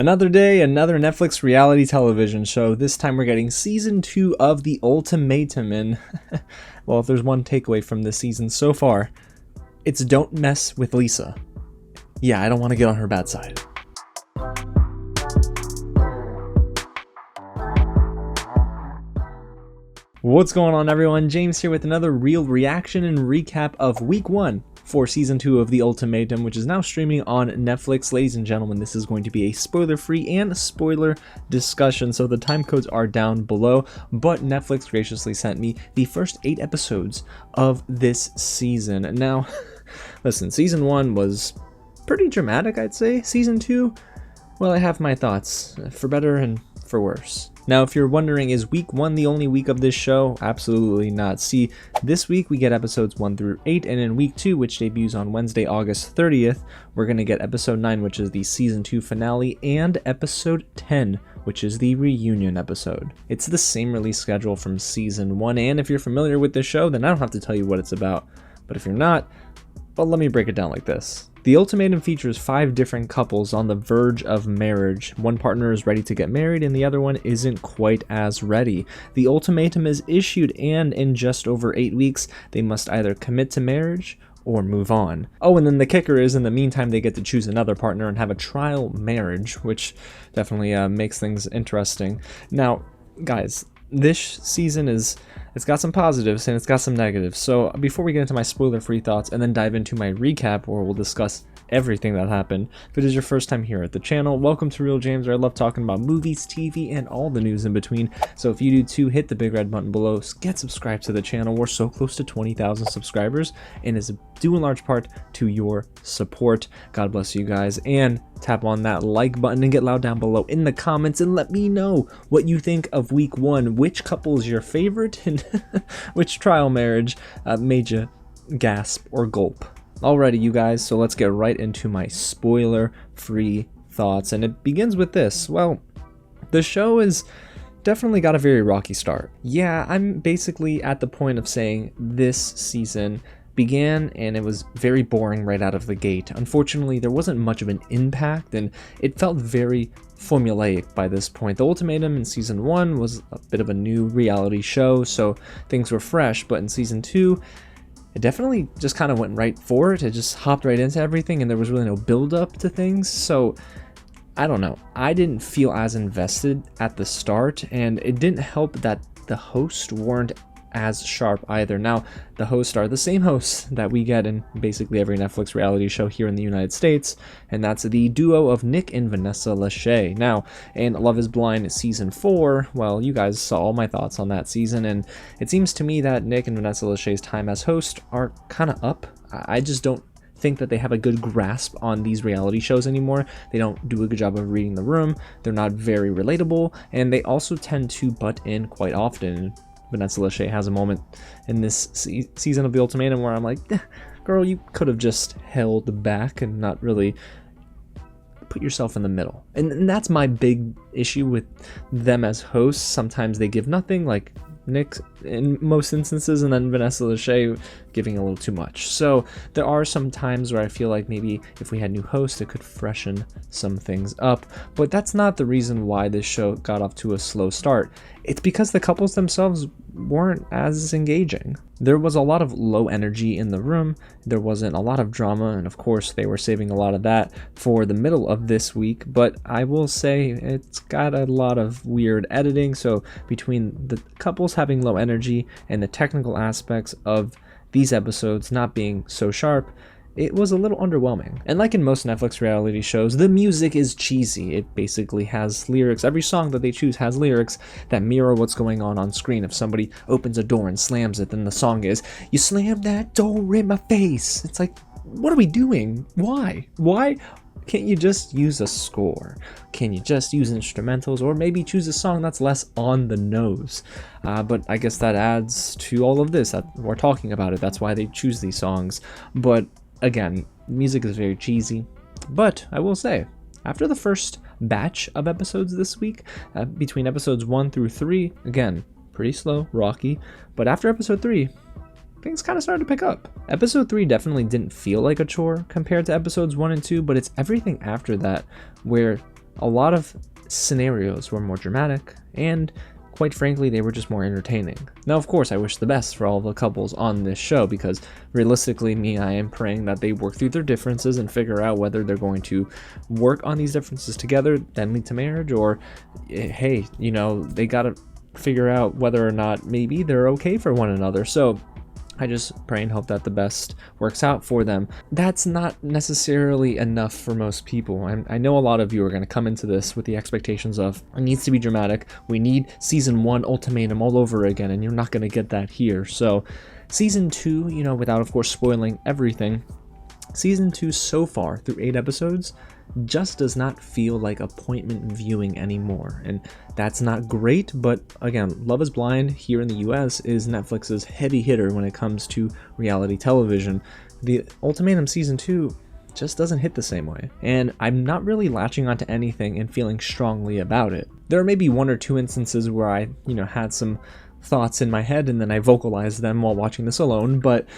Another day, another Netflix reality television show. This time we're getting season 2 of The Ultimatum, and well, if there's one takeaway from this season so far, it's don't mess with Lisa. Yeah, I don't want to get on her bad side. What's going on, everyone? James here with another real reaction and recap of week 1 for season 2 of The Ultimatum, which is now streaming on Netflix. Ladies and gentlemen, this is going to be a spoiler-free and spoiler discussion, so the time codes are down below, but Netflix graciously sent me the first 8 episodes of this season. Now, listen, season 1 was pretty dramatic, I'd say. Season 2, well, I have my thoughts, for better and for worse. Now, if you're wondering, is week 1 the only week of this show? Absolutely not. See, this week we get episodes 1 through 8, and in week 2, which debuts on Wednesday, August 30th, we're going to get episode 9, which is the season 2 finale, and episode 10, which is the reunion episode. It's the same release schedule from season 1, and if you're familiar with the show, then I don't have to tell you what it's about. But if you're not, well, let me break it down like this. The Ultimatum features 5 different couples on the verge of marriage. One partner is ready to get married and the other one isn't quite as ready. The ultimatum is issued, and in just over 8 weeks, they must either commit to marriage or move on. Oh, and then the kicker is, in the meantime, they get to choose another partner and have a trial marriage, which definitely makes things interesting. Now, guys, this season it's got some positives and it's got some negatives. So before we get into my spoiler-free thoughts and then dive into my recap, where we'll discuss everything that happened, if it is your first time here at the channel, welcome to Real James, where I love talking about movies, TV, and all the news in between. So if you do too, hit the big red button below, get subscribed to the channel. We're so close to 20,000 subscribers, and it's due in large part to your support. God bless you guys, and tap on that like button and get loud down below in the comments and let me know what you think of week 1. Which couple is your favorite, and which trial marriage made you gasp or gulp? Alrighty, you guys, so let's get right into my spoiler-free thoughts, and it begins with this. Well, the show has definitely got a very rocky start. Yeah, I'm basically at the point of saying this season began and it was very boring right out of the gate. Unfortunately, there wasn't much of an impact, and it felt very formulaic by this point. The Ultimatum in season 1 was a bit of a new reality show, so things were fresh, but in season 2, it definitely just kind of went right for it. It just hopped right into everything, and there was really no build up to things. So I don't know. I didn't feel as invested at the start, and it didn't help that the hosts weren't as sharp either. Now, the hosts are the same hosts that we get in basically every Netflix reality show here in the United States, and that's the duo of Nick and Vanessa Lachey. Now, in Love is Blind season 4, well, you guys saw all my thoughts on that season, and it seems to me that Nick and Vanessa Lachey's time as host are kind of up. I just don't think that they have a good grasp on these reality shows anymore. They don't do a good job of reading the room, they're not very relatable, and they also tend to butt in quite often. Vanessa Lachey has a moment in this season of The Ultimatum where I'm like, girl, you could have just held back and not really put yourself in the middle. And that's my big issue with them as hosts. Sometimes they give nothing, like Nick in most instances, and then Vanessa Lachey giving a little too much. So there are some times where I feel like maybe if we had new hosts, it could freshen some things up, but that's not the reason why this show got off to a slow start. It's because the couples themselves weren't as engaging. There was a lot of low energy in the room, there wasn't a lot of drama, and of course they were saving a lot of that for the middle of this week, but I will say it's got a lot of weird editing. So between the couples having low energy and the technical aspects of these episodes not being so sharp, it was a little underwhelming. And like in most Netflix reality shows, the music is cheesy. It basically has lyrics. Every song that they choose has lyrics that mirror what's going on screen. If somebody opens a door and slams it, then the song is, "You slammed that door in my face." It's like, what are we doing? Why? Can't you just use a score? Can you just use instrumentals, or maybe choose a song that's less on the nose? But I guess that adds to all of this. We're talking about it. That's why they choose these songs. But again, music is very cheesy. But I will say, after the first batch of episodes this week, between episodes 1 through 3, again, pretty slow, rocky. But after episode 3, things kind of started to pick up. Episode 3 definitely didn't feel like a chore compared to episodes 1 and 2, but it's everything after that where a lot of scenarios were more dramatic, and quite frankly, they were just more entertaining. Now, of course, I wish the best for all the couples on this show, because realistically, I am praying that they work through their differences and figure out whether they're going to work on these differences together, then lead to marriage, or hey, you know, they gotta figure out whether or not maybe they're okay for one another. So I just pray and hope that the best works out for them. That's not necessarily enough for most people. I know a lot of you are going to come into this with the expectations of, it needs to be dramatic. We need season 1 ultimatum all over again, and you're not going to get that here. So season 2, you know, without of course spoiling everything, season 2 so far through 8 episodes just does not feel like appointment viewing anymore, and that's not great. But again, Love is Blind here in the US is Netflix's heavy hitter when it comes to reality television. The Ultimatum season 2 just doesn't hit the same way, and I'm not really latching onto anything and feeling strongly about it. There are maybe 1 or 2 instances where I, you know, had some thoughts in my head and then I vocalized them while watching this alone, but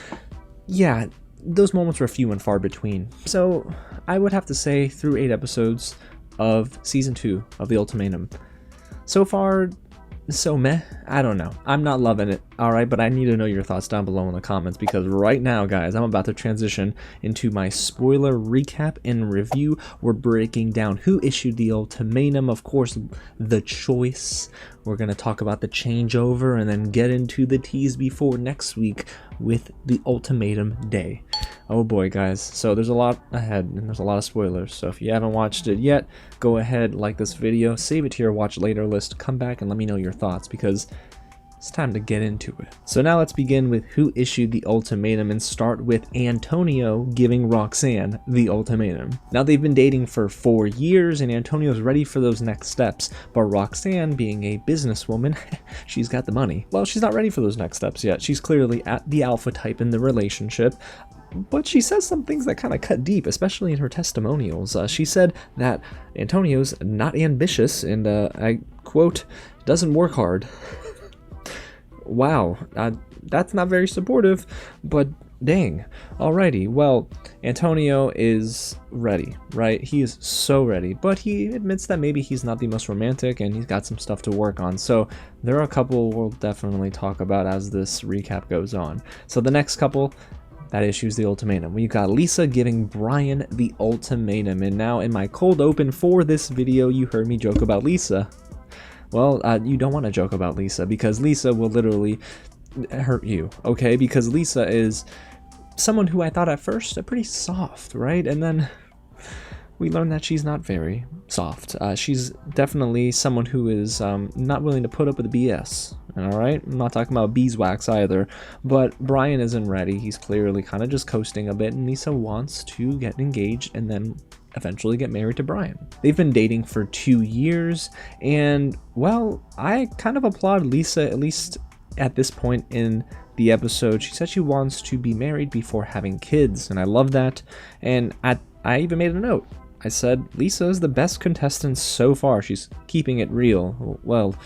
yeah, those moments were few and far between. So I would have to say through 8 episodes of season 2 of The Ultimatum, so far, so meh. I don't know. I'm not loving it, alright, but I need to know your thoughts down below in the comments, because right now, guys, I'm about to transition into my spoiler recap and review. We're breaking down who issued the ultimatum, of course, the choice. We're going to talk about the changeover and then get into the tease before next week with the ultimatum day. Oh boy, guys. So there's a lot ahead and there's a lot of spoilers. So if you haven't watched it yet, go ahead, like this video, save it to your watch later list, come back and let me know your thoughts, because it's time to get into it. So now let's begin with who issued the ultimatum and start with Antonio giving Roxanne the ultimatum. Now they've been dating for 4 years and Antonio's ready for those next steps, but Roxanne, being a businesswoman, she's got the money. Well, she's not ready for those next steps yet. She's clearly at the alpha type in the relationship, but she says some things that kind of cut deep, especially in her testimonials. She said that Antonio's not ambitious and, I quote, doesn't work hard. Wow, that's not very supportive, but dang. Alrighty, well, Antonio is ready, right? He is so ready, but he admits that maybe he's not the most romantic and he's got some stuff to work on. So there are a couple we'll definitely talk about as this recap goes on. So the next couple that issues the ultimatum, we've got Lisa giving Brian the ultimatum. And now in my cold open for this video, you heard me joke about Lisa. Well, you don't want to joke about Lisa, because Lisa will literally hurt you, okay? Because Lisa is someone who I thought at first pretty soft, right? And then we learned that she's not very soft. She's definitely someone who is not willing to put up with BS, all right? I'm not talking about beeswax either, but Brian isn't ready. He's clearly kind of just coasting a bit, and Lisa wants to get engaged and then eventually get married to Brian. They've been dating for 2 years, and well, I kind of applaud Lisa, at least at this point in the episode. She said she wants to be married before having kids, and I love that. And I even made a note. I said Lisa is the best contestant so far. She's keeping it real. Well,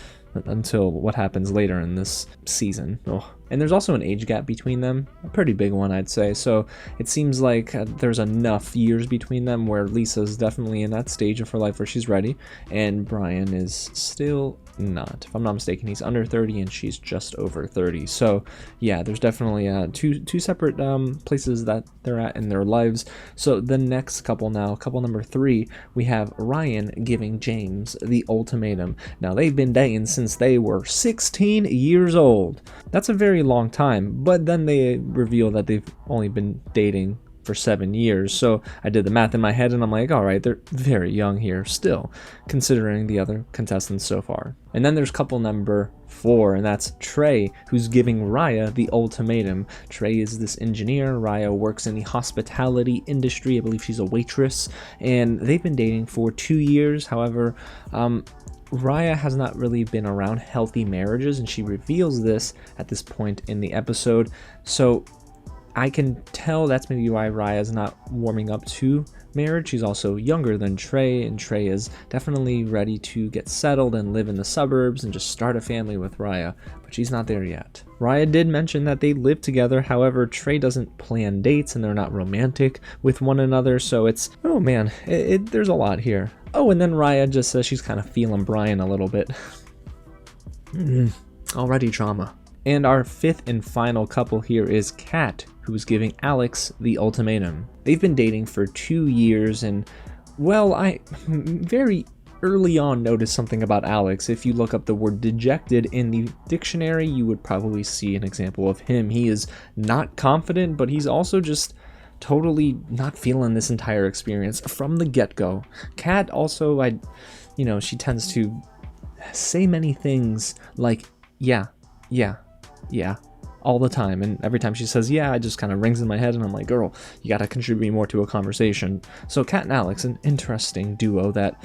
until what happens later in this season. Oh. And there's also an age gap between them, a pretty big one, I'd say. So it seems like there's enough years between them where Lisa's definitely in that stage of her life where she's ready, and Brian is still not. If I'm not mistaken, he's under 30 and she's just over 30. So yeah, there's definitely two separate places that they're at in their lives. So the next couple now, couple number 3, we have Ryan giving James the ultimatum. Now they've been dating since they were 16 years old. That's a very long time, but then they reveal that they've only been dating for 7 years. So I did the math in my head and I'm like, all right, they're very young here still, considering the other contestants so far. And then there's couple number 4, and that's Trey, who's giving Raya the ultimatum. Trey is this engineer. Raya works in the hospitality industry. I believe she's a waitress, and they've been dating for 2 years. However, Raya has not really been around healthy marriages, and she reveals this at this point in the episode. So I can tell that's maybe why Raya is not warming up to marriage. She's also younger than Trey, and Trey is definitely ready to get settled and live in the suburbs and just start a family with Raya, but she's not there yet. Raya did mention that they live together. However, Trey doesn't plan dates and they're not romantic with one another. So it's, oh man, there's a lot here. Oh, and then Raya just says she's kind of feeling Brian a little bit. Already drama. And our fifth and final couple here is Kat, who's giving Alex the ultimatum. They've been dating for 2 years, and well, I very early on noticed something about Alex. If you look up the word dejected in the dictionary, you would probably see an example of him. He is not confident, but he's also just totally not feeling this entire experience from the get-go. Kat also, she tends to say many things like, yeah, all the time, and every time she says yeah, it just kind of rings in my head, and I'm like, girl, you gotta contribute more to a conversation. So Kat and Alex, an interesting duo that,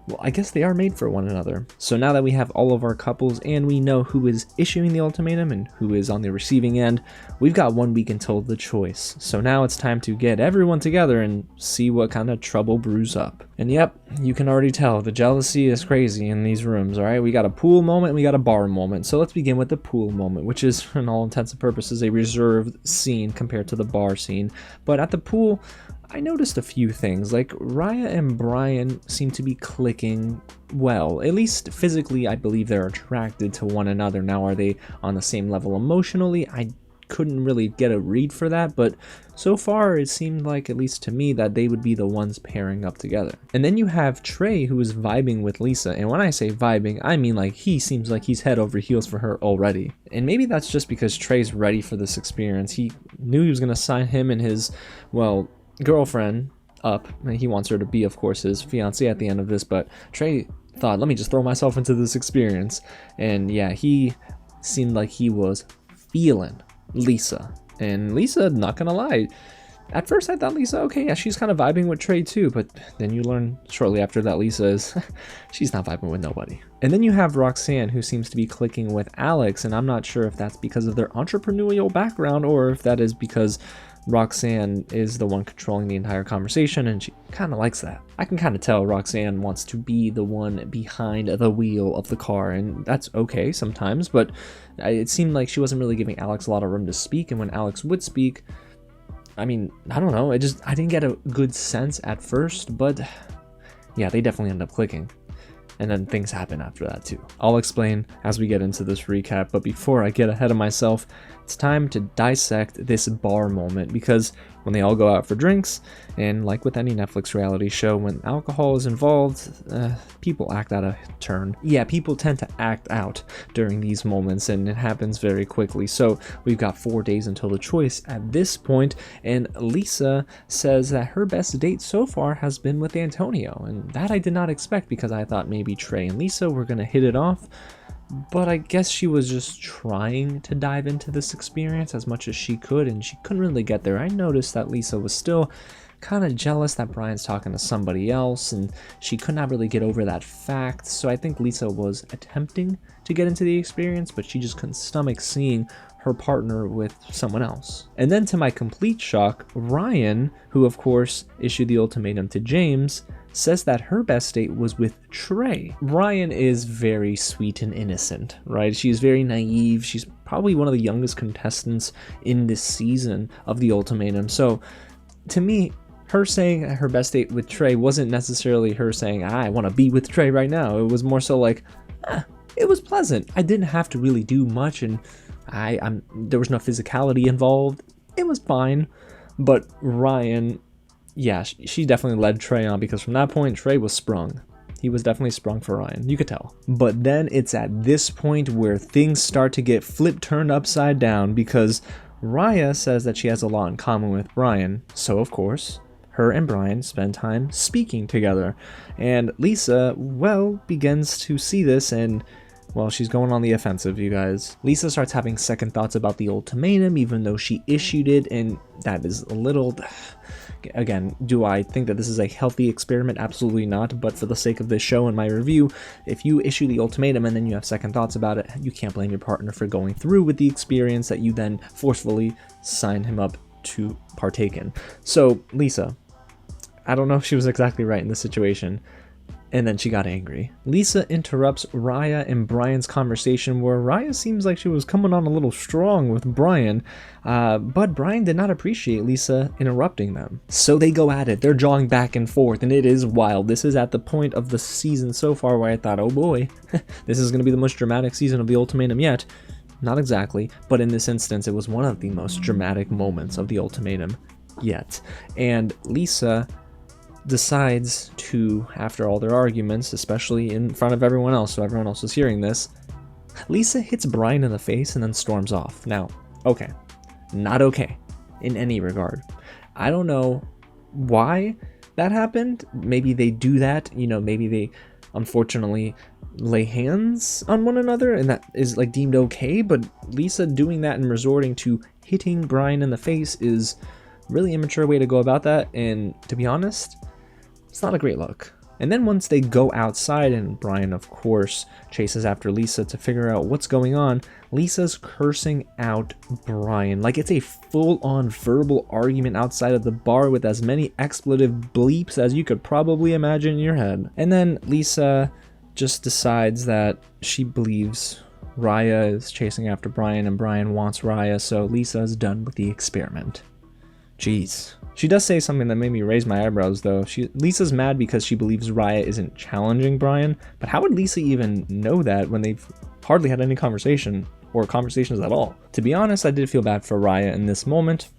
well, I guess they are made for one another. So now that we have all of our couples and we know who is issuing the ultimatum and who is on the receiving end, we've got 1 week until the choice. So now it's time to get everyone together and see what kind of trouble brews up. And yep, you can already tell the jealousy is crazy in these rooms, alright? We got a pool moment and we got a bar moment. So let's begin with the pool moment, which is, in all intents and purposes, a reserved scene compared to the bar scene. But at the pool, I noticed a few things, like Raya and Brian seem to be clicking well. At least physically, I believe they're attracted to one another. Now, are they on the same level emotionally? I couldn't really get a read for that, but so far it seemed like, at least to me, that they would be the ones pairing up together. And then you have Trey, who is vibing with Lisa, and when I say vibing, I mean like he seems like he's head over heels for her already. And maybe that's just because Trey's ready for this experience. He knew he was going to sign him and his, well, girlfriend up, and he wants her to be, of course, his fiance at the end of this, but Trey thought, let me just throw myself into this experience. And yeah, he seemed like he was feeling Lisa. And Lisa, not gonna lie, at first I thought Lisa, okay, yeah, she's kind of vibing with Trey too, but then you learn shortly after that Lisa is, she's not vibing with nobody. And then you have Roxanne, who seems to be clicking with Alex, and I'm not sure if that's because of their entrepreneurial background or if that is because Roxanne is the one controlling the entire conversation, and she kind of likes that. I can kind of tell Roxanne wants to be the one behind the wheel of the car, and that's okay sometimes, but it seemed like she wasn't really giving Alex a lot of room to speak, and when Alex would speak, I mean, I don't know, I didn't get a good sense at first, but yeah, they definitely end up clicking. And then things happen after that too. I'll explain as we get into this recap, but before I get ahead of myself, it's time to dissect this bar moment, because when they all go out for drinks, and like with any Netflix reality show, when alcohol is involved, people act out of turn. Yeah, people tend to act out during these moments, and it happens very quickly. So we've got 4 days until the choice at this point, and Lisa says that her best date so far has been with Antonio, and that I did not expect, because I thought maybe Trey and Lisa were gonna hit it off. But I guess she was just trying to dive into this experience as much as she could, and she couldn't really get there. I noticed that Lisa was still kind of jealous that Brian's talking to somebody else, and she could not really get over that fact. So I think Lisa was attempting to get into the experience, but she just couldn't stomach seeing her partner with someone else. And then to my complete shock, Ryan, who of course issued the ultimatum to James, says that her best date was with Trey. Ryan is very sweet and innocent, right? She's very naive. She's probably one of the youngest contestants in this season of the ultimatum. So to me, her saying her best date with Trey wasn't necessarily her saying, I want to be with Trey right now. It was more so like, it was pleasant. I didn't have to really do much, and there was no physicality involved. It was fine. But Ryan, yeah, she definitely led Trey on, because from that point, Trey was sprung. He was definitely sprung for Ryan, you could tell. But then it's at this point where things start to get turned upside down, because Raya says that she has a lot in common with Brian. So of course, her and Brian spend time speaking together. And Lisa, well, begins to see this, and well, she's going on the offensive, you guys. Lisa starts having second thoughts about the ultimatum, even though she issued it, and that is a little... Again, do I think that this is a healthy experiment? Absolutely not, but for the sake of this show and my review, if you issue the ultimatum and then you have second thoughts about it, you can't blame your partner for going through with the experience that you then forcefully sign him up to partake in. So, Lisa, I don't know if she was exactly right in this situation. And then she got angry. Lisa interrupts Raya and Brian's conversation, where Raya seems like she was coming on a little strong with Brian, but Brian did not appreciate Lisa interrupting them. So they go at it. They're jawing back and forth, and it is wild. This is at the point of the season so far where I thought, oh boy, this is going to be the most dramatic season of The Ultimatum yet. Not exactly, but in this instance, it was one of the most dramatic moments of The Ultimatum yet. And Lisa decides to, after all their arguments, especially in front of everyone else, so everyone else is hearing this, Lisa hits Brian in the face and then storms off. Now, okay, not okay in any regard. I don't know why that happened. Maybe they do that, you know, maybe they unfortunately lay hands on one another and that is like deemed okay, but Lisa doing that and resorting to hitting Brian in the face is really immature way to go about that, and to be honest, it's not a great look. And then once they go outside and Brian of course chases after Lisa to figure out what's going on, Lisa's cursing out Brian like it's a full-on verbal argument outside of the bar with as many expletive bleeps as you could probably imagine in your head. And then Lisa just decides that she believes Raya is chasing after Brian and Brian wants Raya, so Lisa is done with the experiment. Jeez. She does say something that made me raise my eyebrows though. Lisa's mad because she believes Raya isn't challenging Brian, but how would Lisa even know that when they've hardly had any conversation or conversations at all? To be honest, I did feel bad for Raya in this moment,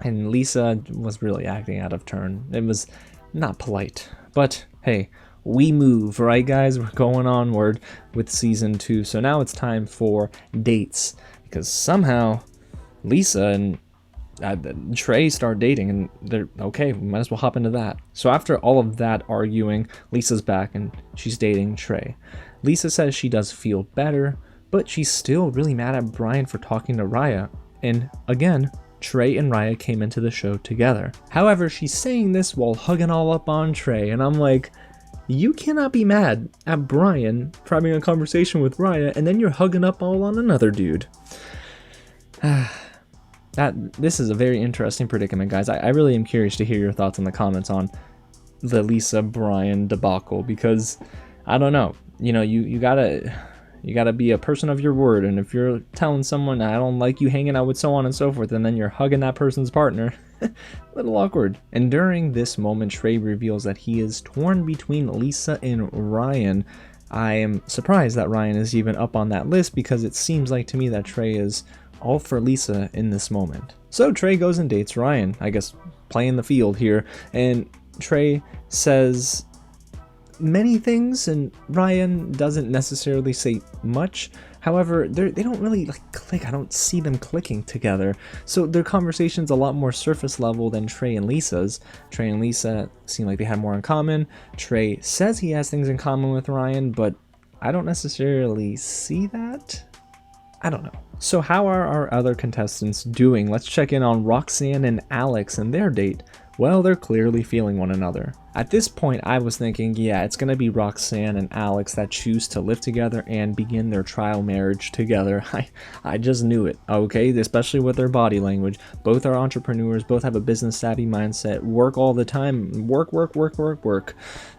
and Lisa was really acting out of turn. It was not polite, but hey, we move, right guys? We're going onward with season 2, so now it's time for dates, because somehow Lisa and Trey start dating, and they're okay, we might as well hop into that. So after all of that arguing, Lisa's back and she's dating Trey. Lisa says she does feel better, but she's still really mad at Brian for talking to Raya, and again, Trey and Raya came into the show together. However, she's saying this while hugging all up on Trey, and I'm like, you cannot be mad at Brian for having a conversation with Raya and then you're hugging up all on another dude. This is a very interesting predicament, guys. I really am curious to hear your thoughts in the comments on the Lisa Brian debacle, because I don't know, you know, you gotta be a person of your word, and if you're telling someone I don't like you hanging out with so on and so forth, and then you're hugging that person's partner, a little awkward. And during this moment, Trey reveals that he is torn between Lisa and Ryan. I am surprised that Ryan is even up on that list, because it seems like to me that Trey is all for Lisa in this moment. So Trey goes and dates Ryan, I guess playing the field here, and Trey says many things and Ryan doesn't necessarily say much. However, they don't really like click. I don't see them clicking together. So their conversation's a lot more surface level than Trey and Lisa's. Trey and Lisa seem like they had more in common. Trey says he has things in common with Ryan, but I don't necessarily see that. I don't know. So how are our other contestants doing? Let's check in on Roxanne and Alex and their date. Well, they're clearly feeling one another. At this point, I was thinking, yeah, it's gonna be Roxanne and Alex that choose to live together and begin their trial marriage together. I just knew it, okay? Especially with their body language. Both are entrepreneurs, both have a business savvy mindset, work all the time, work.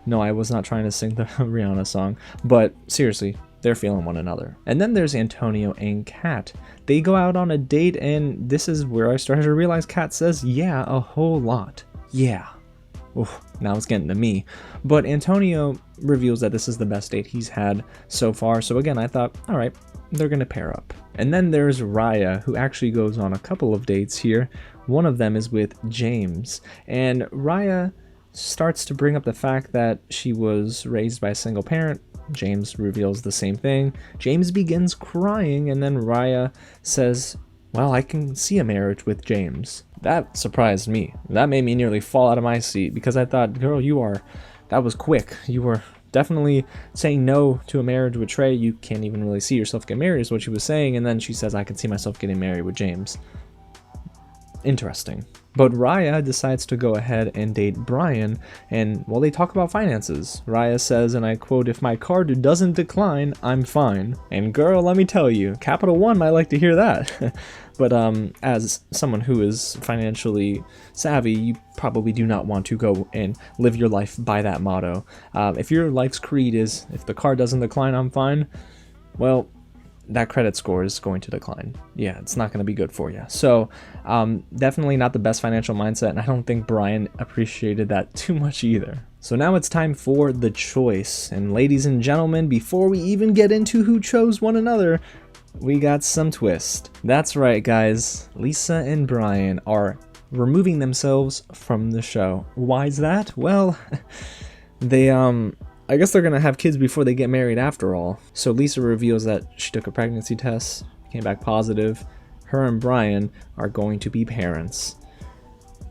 No, I was not trying to sing the Rihanna song, but seriously, they're feeling one another. And then there's Antonio and Kat. They go out on a date, and this is where I started to realize Kat says yeah a whole lot. Yeah. Oof, now it's getting to me. But Antonio reveals that this is the best date he's had so far. So again, I thought, all right, they're gonna pair up. And then there's Raya, who actually goes on a couple of dates here. One of them is with James. And Raya starts to bring up the fact that she was raised by a single parent. James reveals the same thing. James begins crying, and then Raya says, well, I can see a marriage with James. That surprised me. That made me nearly fall out of my seat, because I thought, girl, that was quick. You were definitely saying no to a marriage with Trey. You can't even really see yourself get married is what she was saying, and then she says, I can see myself getting married with James. Interesting. But Raya decides to go ahead and date Brian, and well, they talk about finances. Raya says, and I quote, if my card doesn't decline, I'm fine. And girl, let me tell you, Capital One might like to hear that. But as someone who is financially savvy, you probably do not want to go and live your life by that motto. If your life's creed is, if the car doesn't decline, I'm fine, well, that credit score is going to decline. Yeah, it's not going to be good for you. So definitely not the best financial mindset, and I don't think Brian appreciated that too much either. So now it's time for the choice. And ladies and gentlemen, before we even get into who chose one another, we got some twist. That's right, guys. Lisa and Brian are removing themselves from the show. Why is that? Well, they I guess they're gonna have kids before they get married after all. So Lisa reveals that she took a pregnancy test, came back positive. Her and Brian are going to be parents.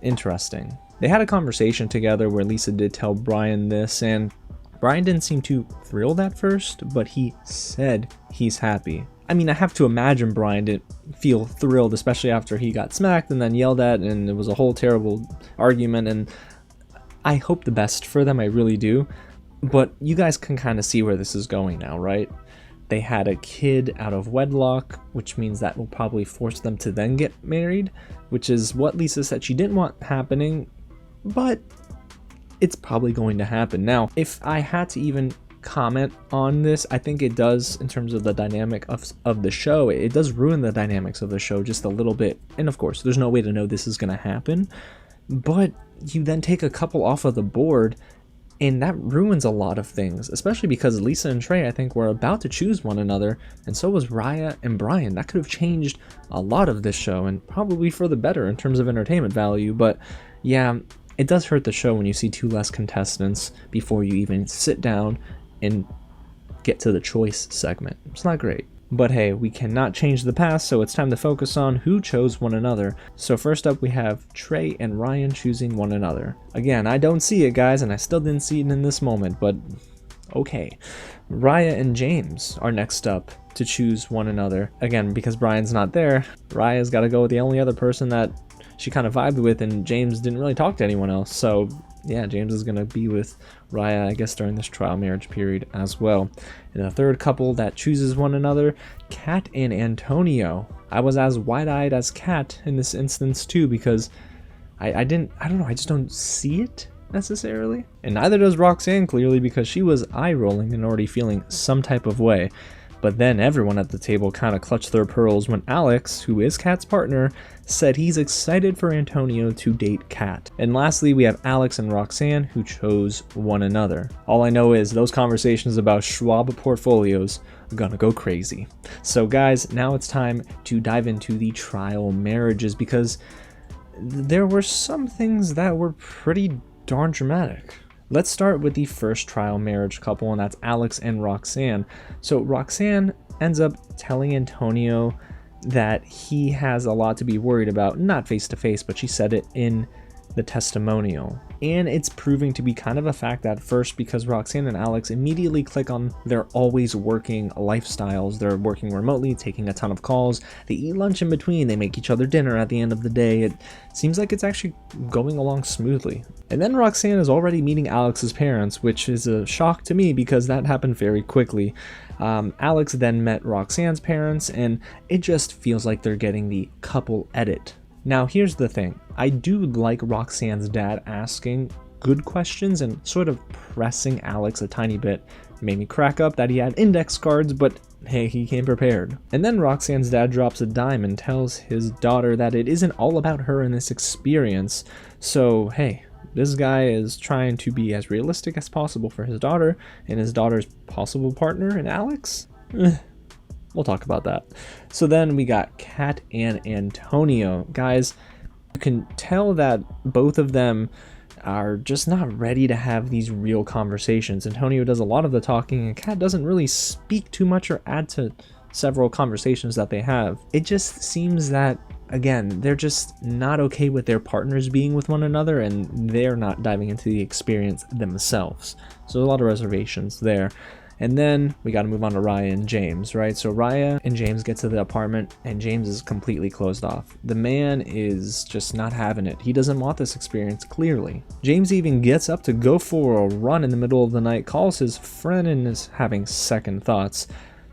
Interesting. They had a conversation together where Lisa did tell Brian this, and Brian didn't seem too thrilled at first, but he said he's happy. I mean, I have to imagine Brian didn't feel thrilled, especially after he got smacked and then yelled at, and it was a whole terrible argument, and I hope the best for them, I really do. But you guys can kind of see where this is going now, right? They had a kid out of wedlock, which means that will probably force them to then get married, which is what Lisa said she didn't want happening, but it's probably going to happen. Now, if I had to even comment on this, I think it does, in terms of the dynamic of the show, it does ruin the dynamics of the show just a little bit. And of course, there's no way to know this is going to happen, but you then take a couple off of the board, and that ruins a lot of things, especially because Lisa and Trey, I think, were about to choose one another, and so was Raya and Brian. That could have changed a lot of this show, and probably for the better in terms of entertainment value. But yeah, it does hurt the show when you see two less contestants before you even sit down and get to the choice segment. It's not great. But hey, we cannot change the past, so it's time to focus on who chose one another. So first up, we have Trey and Ryan choosing one another. Again, I don't see it, guys, and I still didn't see it in this moment, but okay. Raya and James are next up to choose one another. Again, because Brian's not there, Raya's got to go with the only other person that she kind of vibed with, and James didn't really talk to anyone else. So yeah, James is going to be with Raya, I guess, during this trial marriage period as well. And the third couple that chooses one another, Kat and Antonio. I was as wide-eyed as Kat in this instance too, because I don't know, I just don't see it necessarily. And neither does Roxanne, clearly, because she was eye-rolling and already feeling some type of way. But then everyone at the table kind of clutched their pearls when Alex, who is Kat's partner, said he's excited for Antonio to date Kat. And lastly, we have Alex and Roxanne, who chose one another. All I know is those conversations about Schwab portfolios are gonna go crazy. So guys, now it's time to dive into the trial marriages, because there were some things that were pretty darn dramatic. Let's start with the first trial marriage couple, and that's Alex and Roxanne. So Roxanne ends up telling Antonio that he has a lot to be worried about, not face to face, but she said it in the testimonial. And it's proving to be kind of a fact at first, because Roxanne and Alex immediately click on their always working lifestyles. They're working remotely, taking a ton of calls, they eat lunch in between, they make each other dinner at the end of the day. It seems like it's actually going along smoothly. And then Roxanne is already meeting Alex's parents, which is a shock to me because that happened very quickly. Alex then met Roxanne's parents, and it just feels like they're getting the couple edit. Now here's the thing, I do like Roxanne's dad asking good questions and sort of pressing Alex a tiny bit. Made me crack up that he had index cards, but hey, he came prepared. And then Roxanne's dad drops a dime and tells his daughter that it isn't all about her in this experience. So hey, this guy is trying to be as realistic as possible for his daughter and his daughter's possible partner in Alex. We'll talk about that. So then we got Kat and Antonio. Guys, you can tell that both of them are just not ready to have these real conversations. Antonio does a lot of the talking, and Kat doesn't really speak too much or add to several conversations that they have. It just seems that, again, they're just not okay with their partners being with one another, and they're not diving into the experience themselves. So a lot of reservations there. And then we got to move on to Raya and James, right? So Raya and James get to the apartment, and James is completely closed off. The man is just not having it. He doesn't want this experience, clearly. James even gets up to go for a run in the middle of the night, calls his friend, and is having second thoughts.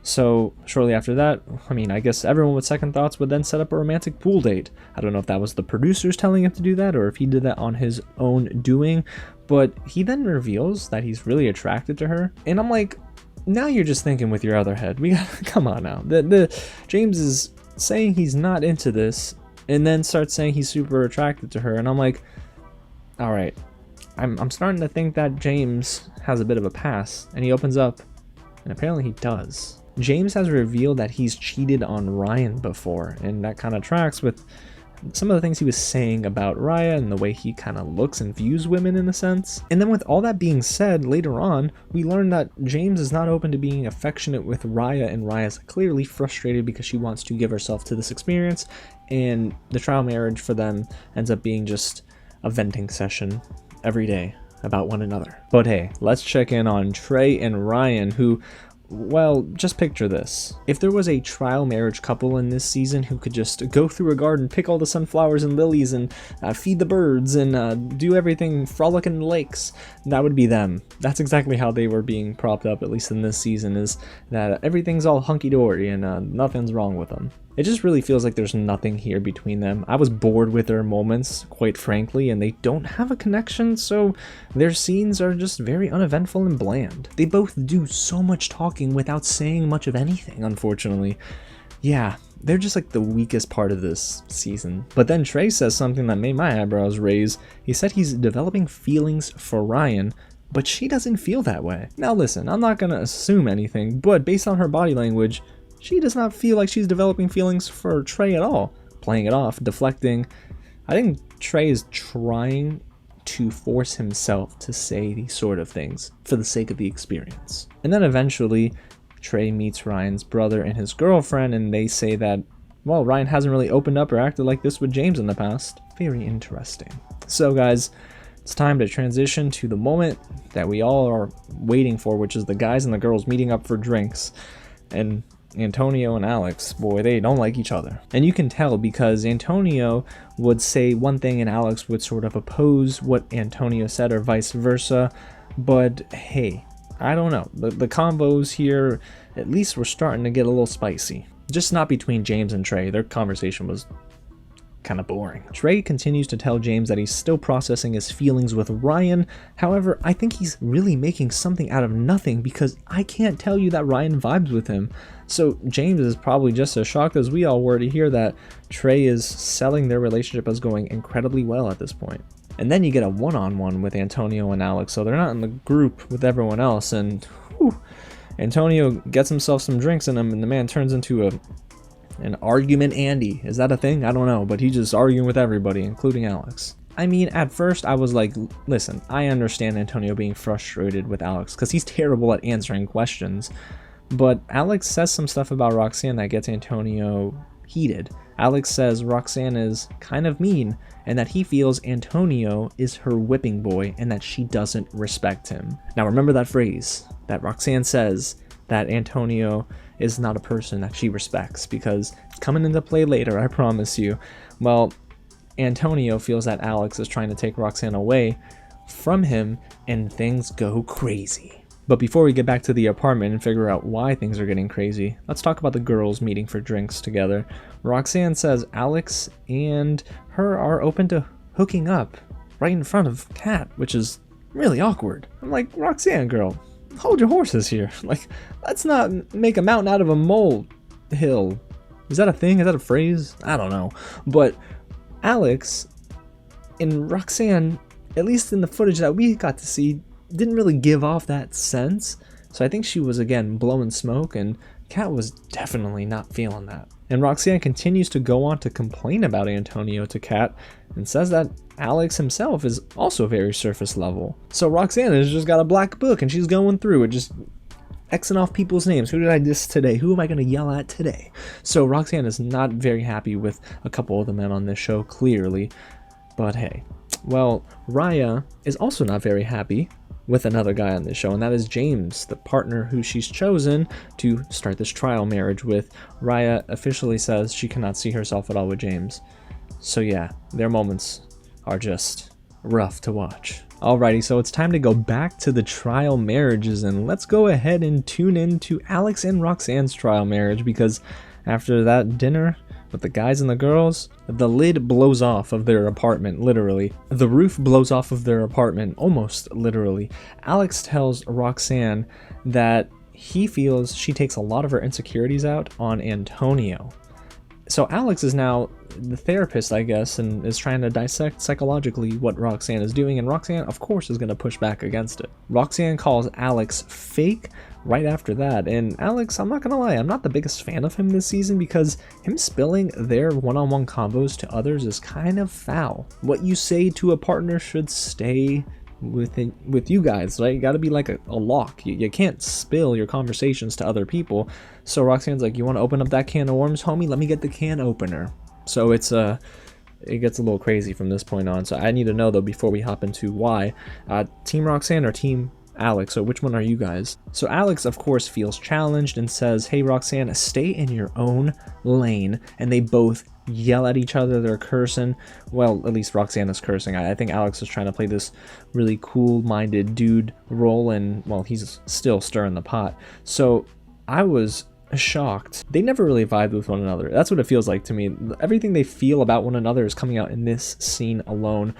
So shortly after that, I mean, I guess everyone with second thoughts would then set up a romantic pool date. I don't know if that was the producers telling him to do that or if he did that on his own doing, but he then reveals that he's really attracted to her. And I'm like, now you're just thinking with your other head. We gotta, come on now. The James is saying he's not into this and then starts saying he's super attracted to her. And I'm like, all right, I'm starting to think that James has a bit of a past. And he opens up, and apparently he does. James has revealed that he's cheated on Ryan before, and that kind of tracks with some of the things he was saying about Raya and the way he kind of looks and views women in a sense. And then with all that being said, later on, we learn that James is not open to being affectionate with Raya, and Raya's clearly frustrated because she wants to give herself to this experience, and the trial marriage for them ends up being just a venting session every day about one another. But hey, let's check in on Trey and Ryan, who, well, just picture this. If there was a trial marriage couple in this season who could just go through a garden, pick all the sunflowers and lilies, and feed the birds, and do everything, frolic in the lakes, that would be them. That's exactly how they were being propped up, at least in this season, is that everything's all hunky-dory and nothing's wrong with them. It just really feels like there's nothing here between them. I was bored with their moments, quite frankly, and they don't have a connection, so their scenes are just very uneventful and bland. They both do so much talking without saying much of anything, unfortunately. Yeah, they're just like the weakest part of this season. But then Trey says something that made my eyebrows raise. He said he's developing feelings for Ryan, but she doesn't feel that way. Now listen, I'm not gonna assume anything, but based on her body language, she does not feel like she's developing feelings for Trey at all. Playing it off, deflecting. I think Trey is trying to force himself to say these sort of things for the sake of the experience. And then eventually, Trey meets Ryan's brother and his girlfriend, and they say that, well, Ryan hasn't really opened up or acted like this with James in the past. Very interesting. So guys, it's time to transition to the moment that we all are waiting for, which is the guys and the girls meeting up for drinks. And Antonio and Alex, boy, they don't like each other. And you can tell because Antonio would say one thing and Alex would sort of oppose what Antonio said or vice versa. But hey, I don't know. The combos here, at least were starting to get a little spicy. Just not between James and Trey. Their conversation was kind of boring. Trey continues to tell James that he's still processing his feelings with Ryan. However, I think he's really making something out of nothing because I can't tell you that Ryan vibes with him. So James is probably just as shocked as we all were to hear that Trey is selling their relationship as going incredibly well at this point. And then you get a one-on-one with Antonio and Alex, so they're not in the group with everyone else, and whew, Antonio gets himself some drinks in him, and the man turns into an argument Andy. Is that a thing? I don't know, but he's just arguing with everybody, including Alex. I mean, at first I was like, listen, I understand Antonio being frustrated with Alex because he's terrible at answering questions, but Alex says some stuff about Roxanne that gets Antonio heated. Alex says Roxanne is kind of mean and that he feels Antonio is her whipping boy and that she doesn't respect him. Now remember that phrase that Roxanne says, that Antonio is not a person that she respects, because it's coming into play later, I promise you. Well, Antonio feels that Alex is trying to take Roxanne away from him and things go crazy. But before we get back to the apartment and figure out why things are getting crazy, let's talk about the girls meeting for drinks together. Roxanne says Alex and her are open to hooking up right in front of Kat, which is really awkward. I'm like, Roxanne, girl, hold your horses here. Like, let's not make a mountain out of a molehill. Is that a thing? Is that a phrase? I don't know. But Alex and Roxanne, at least in the footage that we got to see, didn't really give off that sense. So I think she was, again, blowing smoke, and Kat was definitely not feeling that. And Roxanne continues to go on to complain about Antonio to Kat and says that Alex himself is also very surface level. So Roxanne has just got a black book and she's going through it, just Xing off people's names. Who did I diss today? Who am I going to yell at today? So Roxanne is not very happy with a couple of the men on this show, clearly. But hey, well, Raya is also not very happy with another guy on this show, and that is James, the partner who she's chosen to start this trial marriage with. Raya officially says she cannot see herself at all with James. So yeah, their moments are just rough to watch. Alrighty, so it's time to go back to the trial marriages, and let's go ahead and tune in to Alex and Roxanne's trial marriage, because after that dinner with the guys and the girls, the lid blows off of their apartment, literally. The roof blows off of their apartment, almost literally. Alex tells Roxanne that he feels she takes a lot of her insecurities out on Antonio. So Alex is now the therapist, I guess, and is trying to dissect psychologically what Roxanne is doing, and Roxanne, of course, is going to push back against it. Roxanne calls Alex fake right after that, and Alex, I'm not going to lie, I'm not the biggest fan of him this season because him spilling their one-on-one combos to others is kind of foul. What you say to a partner should stay with you guys, right? You got to be like a lock. You can't spill your conversations to other people. So Roxanne's like, you want to open up that can of worms, homie? Let me get the can opener. So it gets a little crazy from this point on. So I need to know though before we hop into why. Team Roxanne or Team Alex? So which one are you guys? So Alex, of course, feels challenged and says, hey Roxanne, stay in your own lane. And they both yell at each other. They're cursing. Well, at least Roxanne is cursing. I think Alex is trying to play this really cool-minded dude role, and well, he's still stirring the pot. So I was shocked. They never really vibed with one another. That's what it feels like to me. Everything they feel about one another is coming out in this scene alone.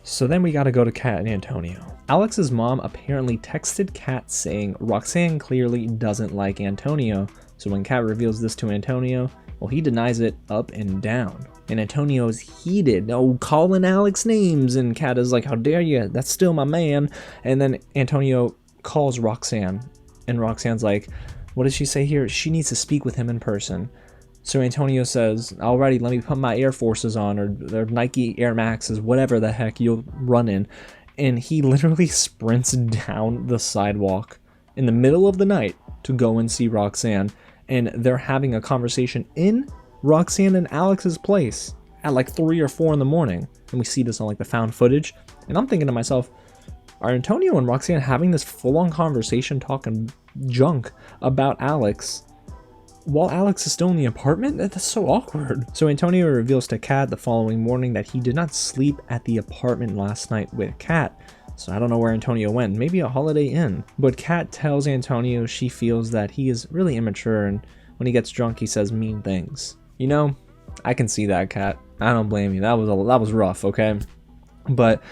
So then we got to go to Kat and Antonio. Alex's mom apparently texted Kat saying Roxanne clearly doesn't like Antonio. So when Kat reveals this to Antonio, well, he denies it up and down. And Antonio is heated, calling Alex names, and Kat is like, how dare you? That's still my man. And then Antonio calls Roxanne, and Roxanne's like, what does she say here? She needs to speak with him in person. So Antonio says, alrighty, let me put my Air Forces on, or Nike Air Maxes, whatever the heck you'll run in. And he literally sprints down the sidewalk in the middle of the night to go and see Roxanne. And they're having a conversation in Roxanne and Alex's place at like 3 or 4 in the morning. And we see this on like the found footage. And I'm thinking to myself, are Antonio and Roxanne having this full-on conversation talking junk about Alex while Alex is still in the apartment? That's so awkward. So Antonio reveals to Kat the following morning that he did not sleep at the apartment last night with Kat. So I don't know where Antonio went, maybe a Holiday Inn. But Kat tells Antonio she feels that he is really immature, and when he gets drunk he says mean things. You know, I can see that, Kat. I don't blame you. That was rough, okay? But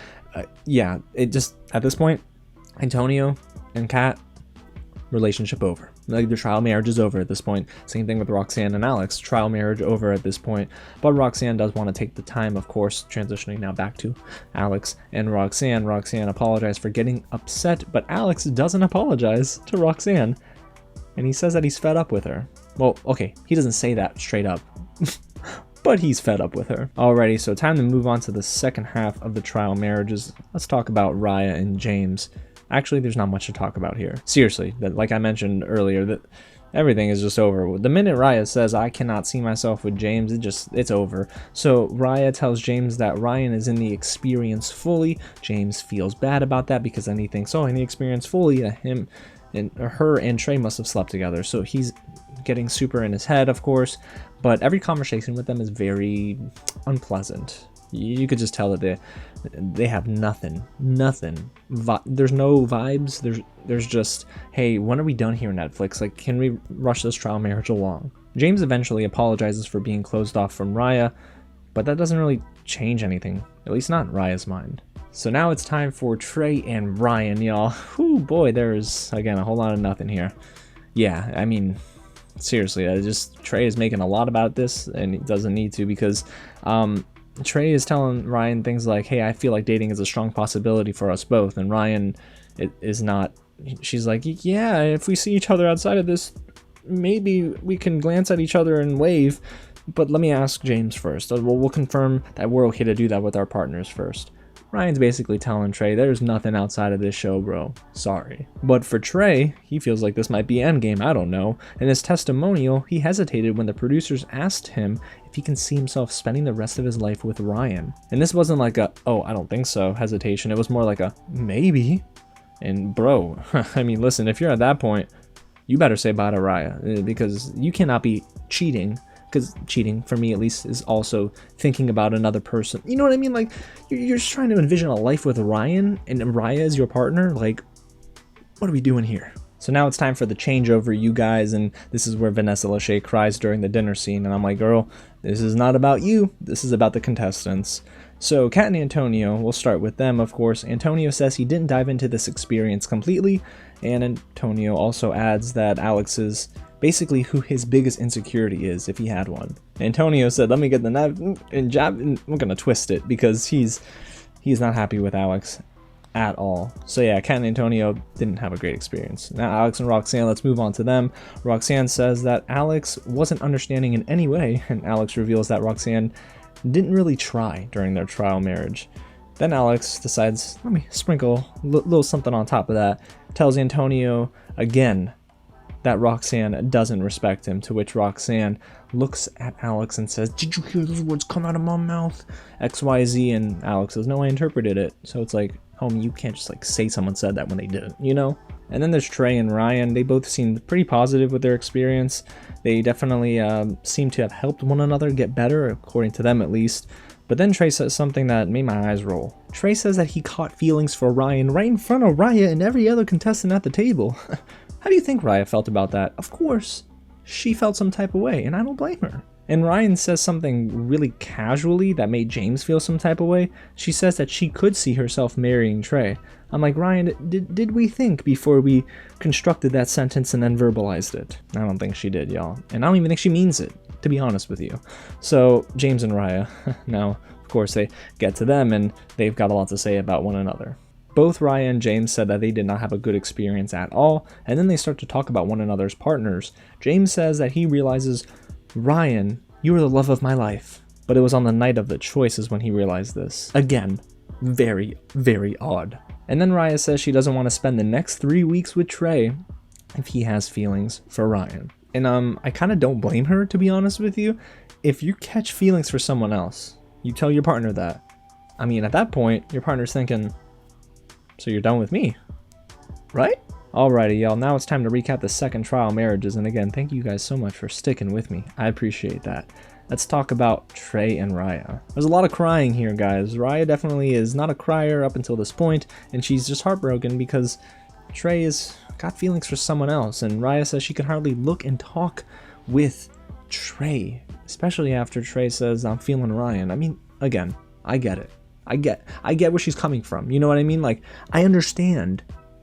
yeah, it just, at this point, Antonio and Kat, relationship over. Like, the trial marriage is over at this point. Same thing with Roxanne and Alex, trial marriage over at this point. But Roxanne does want to take the time, of course, transitioning now back to Alex and Roxanne. Roxanne apologized for getting upset, but Alex doesn't apologize to Roxanne. And he says that he's fed up with her. Well, okay, he doesn't say that straight up. But he's fed up with her. Alrighty, so time to move on to the second half of the trial marriages. Let's talk about Raya and James. Actually, there's not much to talk about here. Seriously, like I mentioned earlier, that everything is just over. The minute Raya says, I cannot see myself with James, it's over. So Raya tells James that Ryan is in the experience fully. James feels bad about that because then he thinks, oh, in the experience fully, him and her and Trey must have slept together. So he's getting super in his head, of course. But every conversation with them is very unpleasant. You could just tell that they have nothing. There's no vibes. There's just, hey, when are we done here, Netflix? Like, can we rush this trial marriage along? James eventually apologizes for being closed off from Raya, but that doesn't really change anything, at least not in Raya's mind. So now it's time for Trey and Ryan, y'all. Whew, boy, there's, again, a whole lot of nothing here. Yeah, I mean, seriously, Trey is making a lot about this, and he doesn't need to, because Trey is telling Ryan things like, hey, I feel like dating is a strong possibility for us both. And Ryan is not. She's like, yeah, if we see each other outside of this, maybe we can glance at each other and wave. But let me ask James first. We'll confirm that we're okay to do that with our partners first. Ryan's basically telling Trey, there's nothing outside of this show, bro. Sorry. But for Trey, he feels like this might be endgame, I don't know. In his testimonial, he hesitated when the producers asked him if he can see himself spending the rest of his life with Ryan. And this wasn't like a, oh, I don't think so, hesitation. It was more like a, maybe. And bro, I mean, listen, if you're at that point, you better say bye to Raya, because you cannot be cheating because cheating, for me at least, is also thinking about another person. You know what I mean? Like, you're just trying to envision a life with Ryan, and Raya is your partner. Like, what are we doing here? So now it's time for the changeover, you guys, and this is where Vanessa Lachey cries during the dinner scene, and I'm like, girl, this is not about you, this is about the contestants. So Kat and Antonio, we'll start with them, of course. Antonio says he didn't dive into this experience completely, and Antonio also adds that Alex is basically who his biggest insecurity is, if he had one. Antonio said, let me get the knife and jab, and I'm gonna twist it, because he's not happy with Alex at all. So yeah, Kat and Antonio didn't have a great experience. Now Alex and Roxanne, let's move on to them. Roxanne says that Alex wasn't understanding in any way, and Alex reveals that Roxanne didn't really try during their trial marriage. Then Alex decides, let me sprinkle a little something on top of that, tells Antonio again that Roxanne doesn't respect him, to which Roxanne looks at Alex and says, did you hear those words come out of my mouth? XYZ, and Alex says, no, I interpreted it. So it's like, homie, you can't just like say someone said that when they didn't, you know? And then there's Trey and Ryan. They both seemed pretty positive with their experience. They definitely seem to have helped one another get better, according to them at least. But then Trey says something that made my eyes roll. Trey says that he caught feelings for Ryan right in front of Raya and every other contestant at the table. How do you think Raya felt about that? Of course, she felt some type of way, and I don't blame her. And Ryan says something really casually that made James feel some type of way. She says that she could see herself marrying Trey. I'm like, Ryan, did we think before we constructed that sentence and then verbalized it? I don't think she did, y'all. And I don't even think she means it, to be honest with you. So James and Raya, now, of course, they get to them and they've got a lot to say about one another. Both Raya and James said that they did not have a good experience at all, and then they start to talk about one another's partners. James says that he realizes, Ryan, you were the love of my life. But it was on the night of the choices when he realized this. Again, very, very odd. And then Raya says she doesn't want to spend the next 3 weeks with Trey if he has feelings for Ryan. And I kind of don't blame her, to be honest with you. If you catch feelings for someone else, you tell your partner that. I mean, at that point, your partner's thinking, so you're done with me, right? Alrighty, y'all, now it's time to recap the second trial marriages, and again, thank you guys so much for sticking with me. I appreciate that. Let's talk about Trey and Raya. There's a lot of crying here, guys. Raya definitely is not a crier up until this point, and she's just heartbroken because Trey has got feelings for someone else, and Raya says she can hardly look and talk with Trey, especially after Trey says, I'm feeling Ryan. I mean, again, I get it. I get where she's coming from. You know what I mean? Like, I understand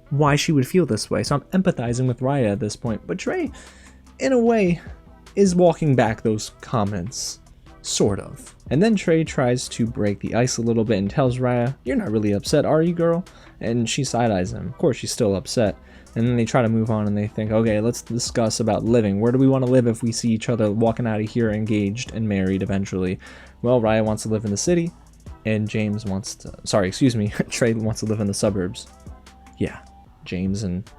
why she would feel this way, so I'm empathizing with Raya at this point. But Trey, in a way, is walking back those comments, sort of. And then Trey tries to break the ice a little bit and tells Raya, you're not really upset, are you, girl? And she side-eyes him. Of course, she's still upset. And then they try to move on and they think, okay, let's discuss about living. Where do we want to live if we see each other walking out of here engaged and married eventually? Well, Raya wants to live in the city, and James wants to, Trey wants to live in the suburbs. Yeah, James and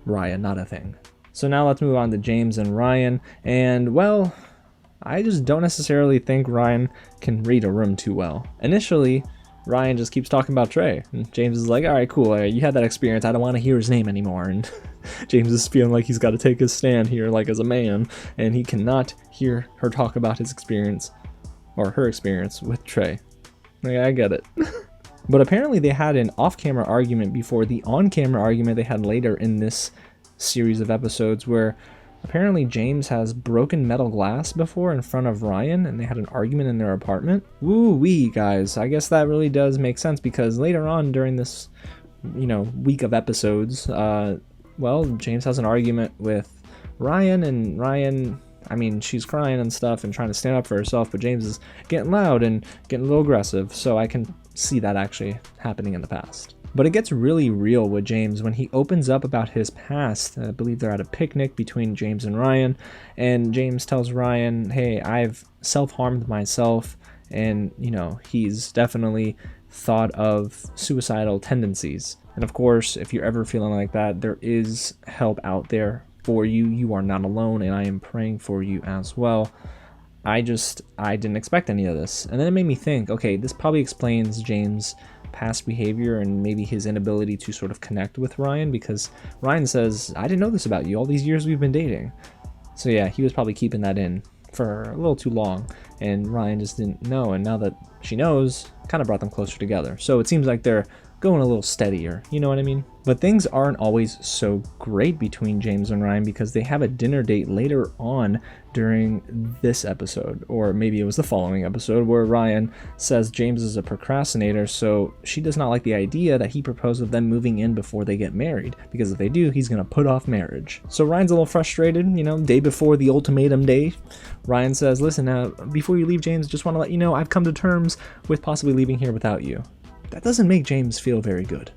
Raya, not a thing. So now let's move on to James and Ryan, and well, I just don't necessarily think Ryan can read a room too well. Initially, Ryan just keeps talking about Trey, and James is like, alright, cool, you had that experience, I don't want to hear his name anymore, and James is feeling like he's got to take his stand here, like as a man, and he cannot hear her talk about his experience, or her experience with Trey. Like, I get it. But apparently they had an off-camera argument before the on-camera argument they had later in this series of episodes, where apparently James has broken metal glass before in front of Ryan, and they had an argument in their apartment. Woo-wee, guys. I guess that really does make sense, because later on during this, week of episodes, well, James has an argument with Ryan, and Ryan, I mean, she's crying and stuff and trying to stand up for herself, but James is getting loud and getting a little aggressive, so I can see that actually happening in the past. But it gets really real with James when he opens up about his past. I believe they're at a picnic between James and Ryan, and James tells Ryan, hey, I've self-harmed myself, and, he's definitely thought of suicidal tendencies. And of course, if you're ever feeling like that, there is help out there for you. You are not alone, and I am praying for you as well. I didn't expect any of this. And then it made me think, okay, this probably explains James' past behavior and maybe his inability to sort of connect with Ryan, because Ryan says, I didn't know this about you all these years we've been dating. So yeah, he was probably keeping that in for a little too long, and Ryan just didn't know, and now that she knows, kind of brought them closer together. So it seems like they're going a little steadier, you know what I mean? But things aren't always so great between James and Ryan, because they have a dinner date later on during this episode, or maybe it was the following episode, where Ryan says James is a procrastinator, so she does not like the idea that he proposed of them moving in before they get married, because if they do, he's gonna put off marriage. So Ryan's a little frustrated, you know, day before the ultimatum day. Ryan says, listen, before you leave, James, just want to let you know I've come to terms with possibly leaving here without you. That doesn't make James feel very good.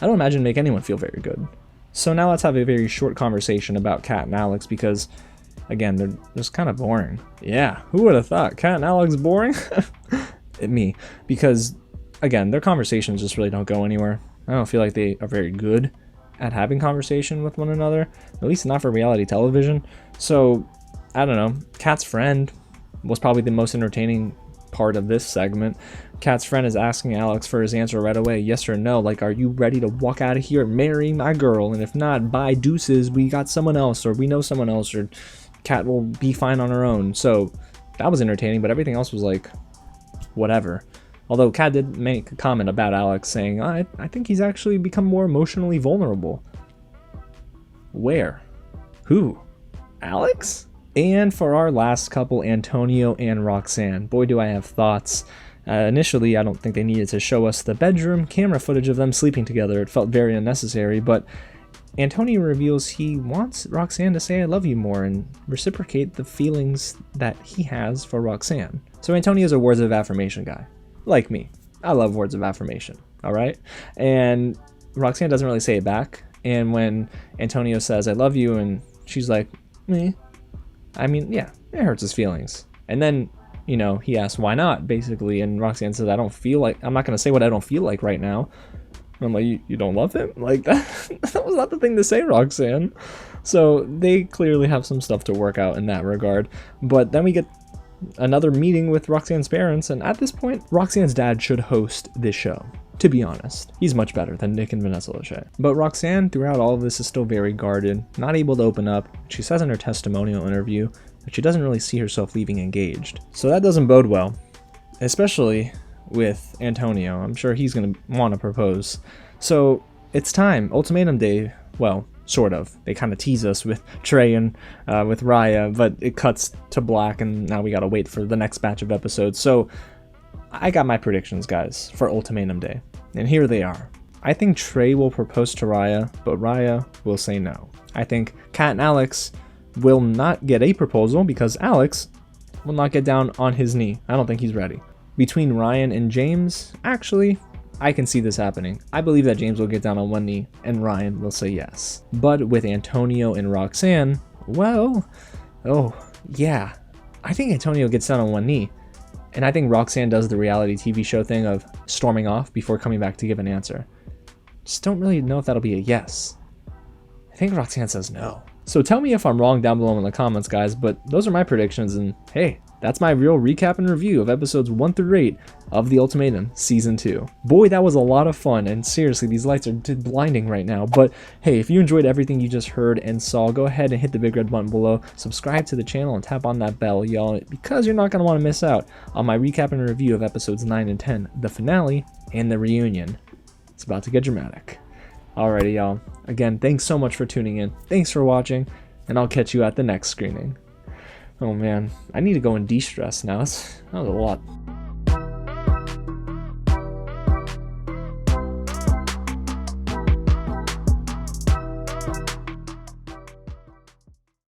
I don't imagine make anyone feel very good. So now let's have a very short conversation about Kat and Alex, because again, they're just kind of boring. Yeah, who would have thought Kat and Alex boring? Me, because again, their conversations just really don't go anywhere. I don't feel like they are very good at having conversation with one another, at least not for reality television. So I don't know, Kat's friend was probably the most entertaining part of this segment. Kat's friend is asking Alex for his answer right away, yes or no, like, are you ready to walk out of here and marry my girl, and if not, bye, deuces, we got someone else, or we know someone else, or Kat will be fine on her own. So that was entertaining, but everything else was like whatever. Although Kat did make a comment about Alex saying, I think he's actually become more emotionally vulnerable. Where? Who? Alex? And for our last couple, Antonio and Roxanne, boy do I have thoughts. Initially, I don't think they needed to show us the bedroom camera footage of them sleeping together. It felt very unnecessary, but Antonio reveals he wants Roxanne to say I love you more and reciprocate the feelings that he has for Roxanne. So Antonio's a words of affirmation guy. Like me. I love words of affirmation, alright? And Roxanne doesn't really say it back, and when Antonio says I love you, and she's like, meh. I mean, yeah, it hurts his feelings. And then, you know, he asks why not, basically, and Roxanne says, I'm not going to say what I don't feel like right now. And I'm like, you don't love him? Like, that was not the thing to say, Roxanne. So they clearly have some stuff to work out in that regard. But then we get another meeting with Roxanne's parents, and at this point, Roxanne's dad should host this show. To be honest, he's much better than Nick and Vanessa Lachey. But Roxanne, throughout all of this, is still very guarded, not able to open up. She says in her testimonial interview that she doesn't really see herself leaving engaged. So that doesn't bode well, especially with Antonio. I'm sure he's going to want to propose. So it's time, ultimatum day. Well, sort of. They kind of tease us with Trey and with Raya, but it cuts to black, and now we got to wait for the next batch of episodes. So I got my predictions, guys, for ultimatum day, and here they are. I think Trey will propose to Raya, but Raya will say no. I think Kat and Alex will not get a proposal because Alex will not get down on his knee. I don't think he's ready. Between Ryan and James, actually, I can see this happening. I believe that James will get down on one knee and Ryan will say yes. But with Antonio and Roxanne, well, oh, yeah. I think Antonio gets down on one knee. And I think Roxanne does the reality TV show thing of storming off before coming back to give an answer. Just don't really know if that'll be a yes. I think Roxanne says no. So tell me if I'm wrong down below in the comments, guys, but those are my predictions, and hey, that's my real recap and review of episodes 1 through 8 of The Ultimatum Season 2. Boy, that was a lot of fun, and seriously, these lights are blinding right now. But hey, if you enjoyed everything you just heard and saw, go ahead and hit the big red button below, subscribe to the channel, and tap on that bell, y'all, because you're not going to want to miss out on my recap and review of episodes 9 and 10, the finale, and the reunion. It's about to get dramatic. Alrighty, y'all. Again, thanks so much for tuning in. Thanks for watching, and I'll catch you at the next screening. Oh man, I need to go and de-stress now. That was a lot.